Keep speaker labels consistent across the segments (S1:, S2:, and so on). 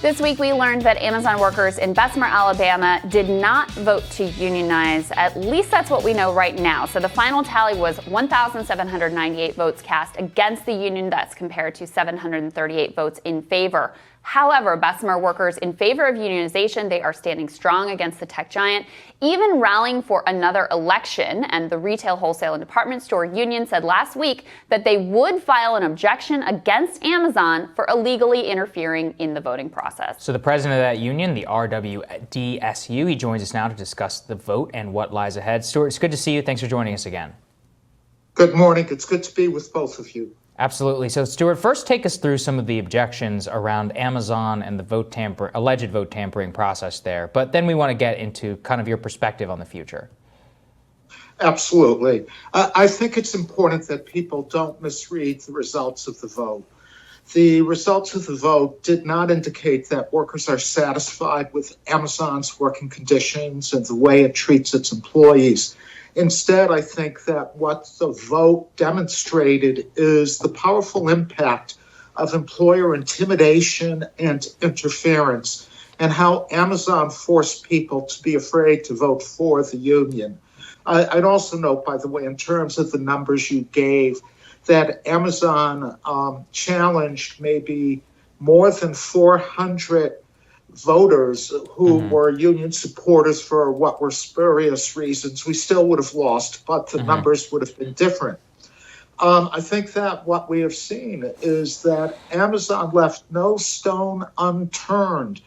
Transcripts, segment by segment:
S1: This week, we learned that Amazon workers in Bessemer, Alabama did not vote to unionize. At least that's what we know right now. So the final tally was 1,798 votes cast against the union. That's compared to 738 votes in favor. However, Bessemer workers in favor of unionization, they are standing strong against the tech giant, even rallying for another election. And the retail, wholesale, and department store union said last week that they would file an objection against Amazon for illegally interfering in the voting process.
S2: So the president of that union, the RWDSU, he joins us now to discuss the vote and what lies ahead. Stuart, it's good to see you. Thanks for joining us again.
S3: Good morning. It's good to be with both of you.
S2: Absolutely. So, Stuart, first take us through some of the objections around Amazon and the alleged vote tampering process there. But then we want to get into kind of your perspective on the future.
S3: Absolutely. I think it's important that people don't misread the results of the vote. The results of the vote did not indicate that workers are satisfied with Amazon's working conditions and the way it treats its employees. Instead, I think that what the vote demonstrated is the powerful impact of employer intimidation and interference, and how Amazon forced people to be afraid to vote for the union. I'd also note, by the way, in terms of the numbers you gave, that Amazon challenged maybe more than 400 voters who were union supporters for what were spurious reasons. We still would have lost, but the numbers would have been different. I think that what we have seen is that Amazon left no stone unturned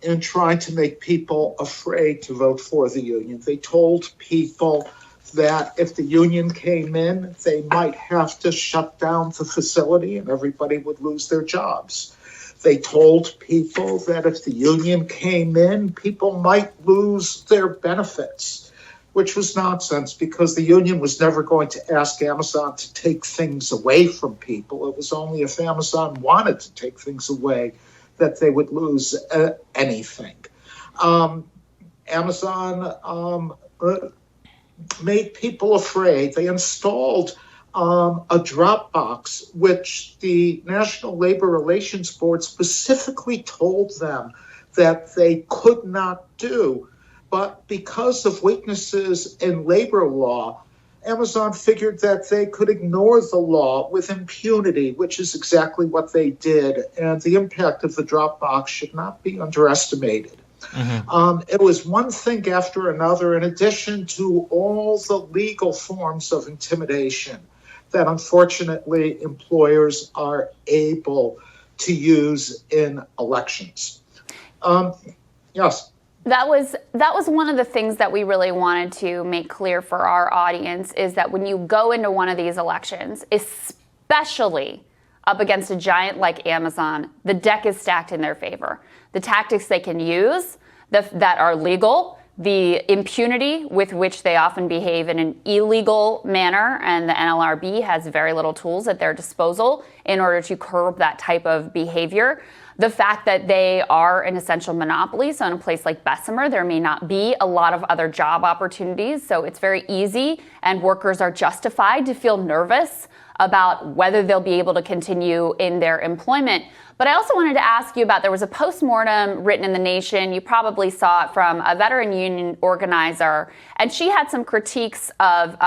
S3: in trying to make people afraid to vote for the union. They told people that if the union came in, they might have to shut down the facility and everybody would lose their jobs. They told people that if the union came in, people might lose their benefits, which was nonsense because the union was never going to ask Amazon to take things away from people. It was only if Amazon wanted to take things away that they would lose anything. Amazon made people afraid. They installed a drop box, which the National Labor Relations Board specifically told them that they could not do. But because of weaknesses in labor law, Amazon figured that they could ignore the law with impunity, which is exactly what they did. And the impact of the drop box should not be underestimated. It was one thing after another, in addition to all the legal forms of intimidation that unfortunately employers are able to use in elections. Yes.
S1: That was one of the things that we really wanted to make clear for our audience, is that when you go into one of these elections, especially up against a giant like Amazon, the deck is stacked in their favor. The tactics they can use that are legal, the impunity with which they often behave in an illegal manner, and the NLRB has very little tools at their disposal in order to curb that type of behavior. The fact that they are an essential monopoly, so in a place like Bessemer, there may not be a lot of other job opportunities, so it's very easy, and workers are justified to feel nervous about whether they'll be able to continue in their employment. But I also wanted to ask you about, there was a postmortem written in The Nation. You probably saw it, from a veteran union organizer, and she had some critiques of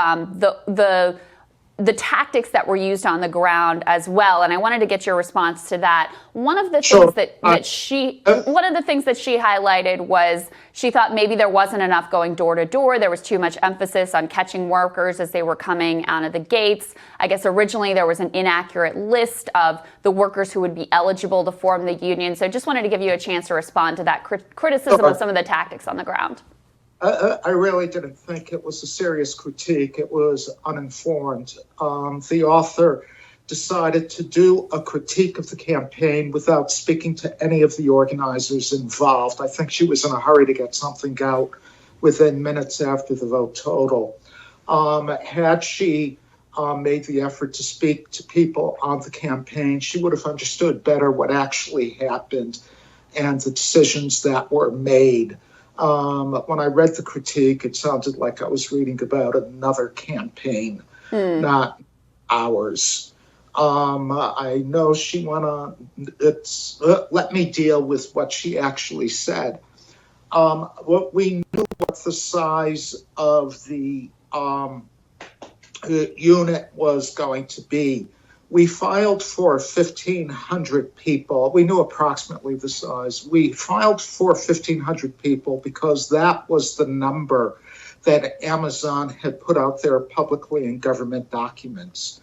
S1: the tactics that were used on the ground as well. And I wanted to get your response to that. One of the things that she highlighted was she thought maybe there wasn't enough going door to door. There was too much emphasis on catching workers as they were coming out of the gates. I guess originally there was an inaccurate list of the workers who would be eligible to form the union. So just wanted to give you a chance to respond to that criticism of some of the tactics on the ground.
S3: I really didn't think it was a serious critique. It was uninformed. The author decided to do a critique of the campaign without speaking to any of the organizers involved. I think she was in a hurry to get something out within minutes after the vote total. Had she made the effort to speak to people on the campaign, she would have understood better what actually happened and the decisions that were made. When I read the critique, it sounded like I was reading about another campaign, not ours. I know she went on. Let me deal with what she actually said. What we knew what the size of the unit was going to be. We filed for 1,500 people. We knew approximately the size. We filed for 1,500 people because that was the number that Amazon had put out there publicly in government documents.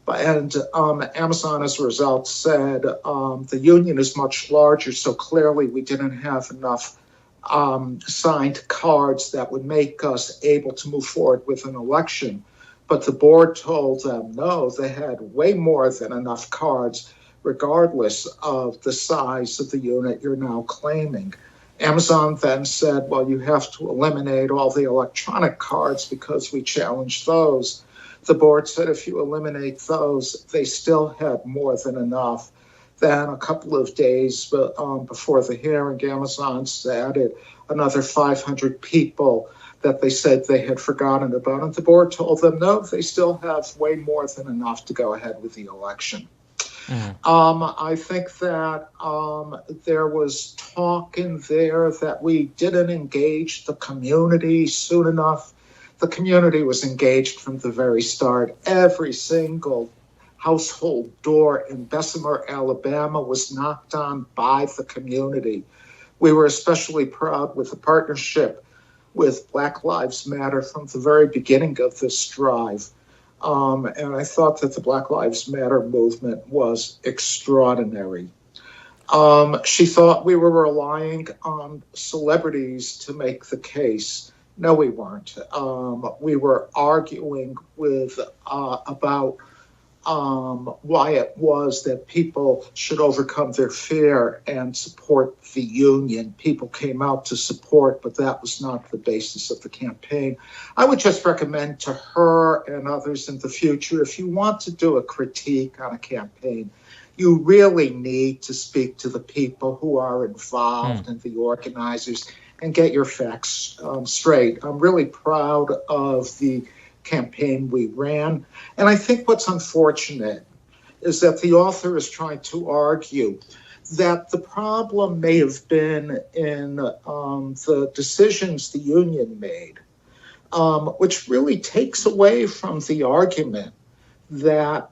S3: And Amazon, as a result, said the union is much larger, so clearly we didn't have enough signed cards that would make us able to move forward with an election. But the board told them no, they had way more than enough cards, regardless of the size of the unit you're now claiming. Amazon then said, well, you have to eliminate all the electronic cards because we challenged those. The board said if you eliminate those, they still had more than enough. Then a couple of days before the hearing, Amazon added another 500 people that they said they had forgotten about. And the board told them, no, they still have way more than enough to go ahead with the election. I think that there was talk in there that we didn't engage the community soon enough. The community was engaged from the very start. Every single household door in Bessemer, Alabama was knocked on by the community. We were especially proud with the partnership with Black Lives Matter from the very beginning of this drive. And I thought that the Black Lives Matter movement was extraordinary. She thought we were relying on celebrities to make the case. No, we weren't. We were arguing with about why it was that people should overcome their fear and support the union. People came out to support, but that was not the basis of the campaign. I would just recommend to her and others in the future, if you want to do a critique on a campaign, you really need to speak to the people who are involved and the organizers and get your facts straight. I'm really proud of the campaign we ran. And I think what's unfortunate is that the author is trying to argue that the problem may have been in the decisions the union made, which really takes away from the argument that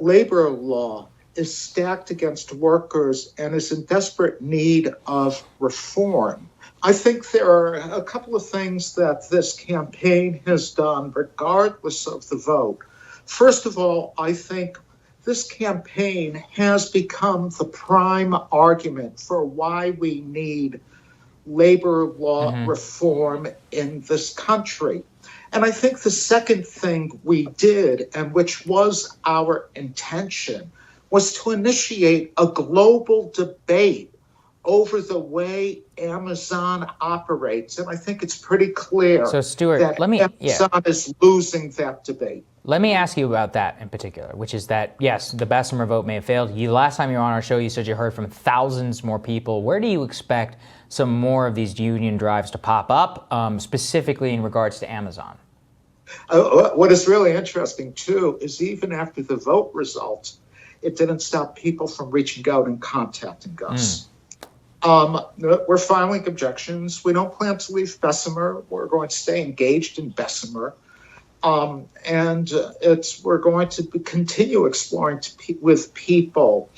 S3: labor law is stacked against workers and is in desperate need of reform. I think there are a couple of things that this campaign has done, regardless of the vote. First of all, I think this campaign has become the prime argument for why we need labor law reform in this country. And I think the second thing we did, and which was our intention, was to initiate a global debate over the way Amazon operates. And I think it's pretty clear that Amazon is losing that debate.
S2: Let me ask you about that in particular, which is that, yes, the Bessemer vote may have failed. Last time you were on our show, you said you heard from thousands more people. Where do you expect some more of these union drives to pop up, specifically in regards to Amazon?
S3: What is really interesting, too, is even after the vote results, it didn't stop people from reaching out and contacting us. We're filing objections. We don't plan to leave Bessemer. We're going to stay engaged in Bessemer. And we're going to continue exploring with people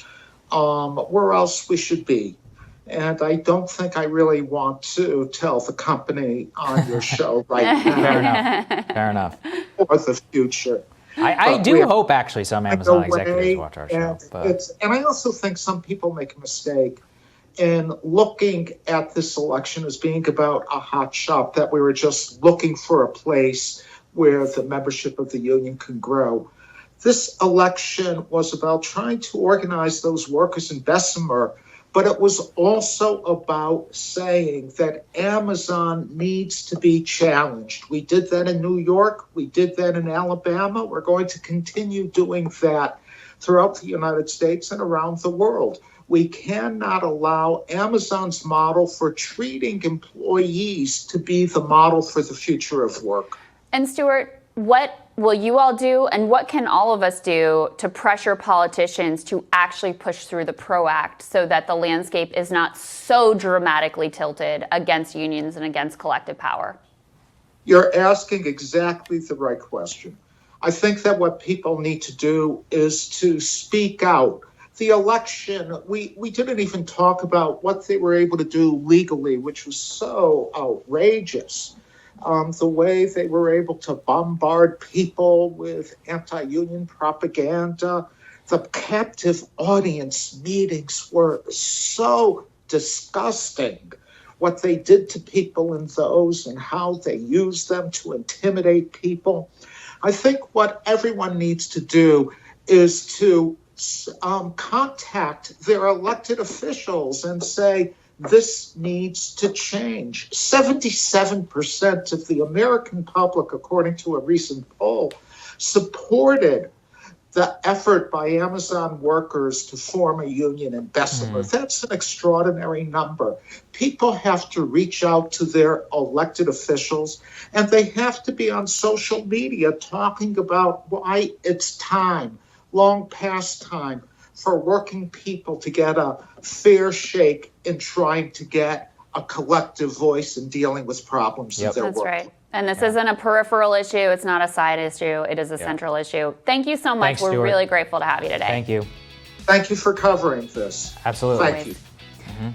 S3: where else we should be. And I don't think I really want to tell the company on your show right now.
S2: Fair enough.
S3: For the future.
S2: I do hope actually some Amazon executives watch our show.
S3: And I also think some people make a mistake in looking at this election as being about a hot shop, that we were just looking for a place where the membership of the union can grow. This election was about trying to organize those workers in Bessemer, but it was also about saying that Amazon needs to be challenged. We did that in New York. We did that in Alabama. We're going to continue doing that throughout the United States and around the world. We cannot allow Amazon's model for treating employees to be the model for the future of work.
S1: And Stuart, what will you all do, and what can all of us do to pressure politicians to actually push through the PRO Act so that the landscape is not so dramatically tilted against unions and against collective power?
S3: You're asking exactly the right question. I think that what people need to do is to speak out. The election, we didn't even talk about what they were able to do legally, which was so outrageous. The way they were able to bombard people with anti-union propaganda. The captive audience meetings were so disgusting. What they did to people in those and how they used them to intimidate people. I think what everyone needs to do is to contact their elected officials and say, this needs to change. 77% of the American public, according to a recent poll, supported the effort by Amazon workers to form a union in Bessemer. That's an extraordinary number. People have to reach out to their elected officials, and they have to be on social media talking about why it's time, long past time, for working people to get a fair shake in trying to get a collective voice in dealing with problems of their work.
S1: That's right. And this isn't a peripheral issue. It's not a side issue. It is a central issue. Thank you so much.
S2: Thanks,
S1: We're
S2: Stuart.
S1: really grateful to have you today.
S2: Thank you.
S3: Thank you for covering this.
S2: Absolutely.
S3: Thank you.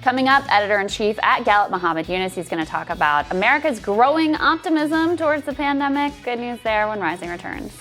S1: Coming up, editor-in-chief at Gallup, Mohammed Yunus. He's going to talk about America's growing optimism towards the pandemic. Good news there when Rising returns.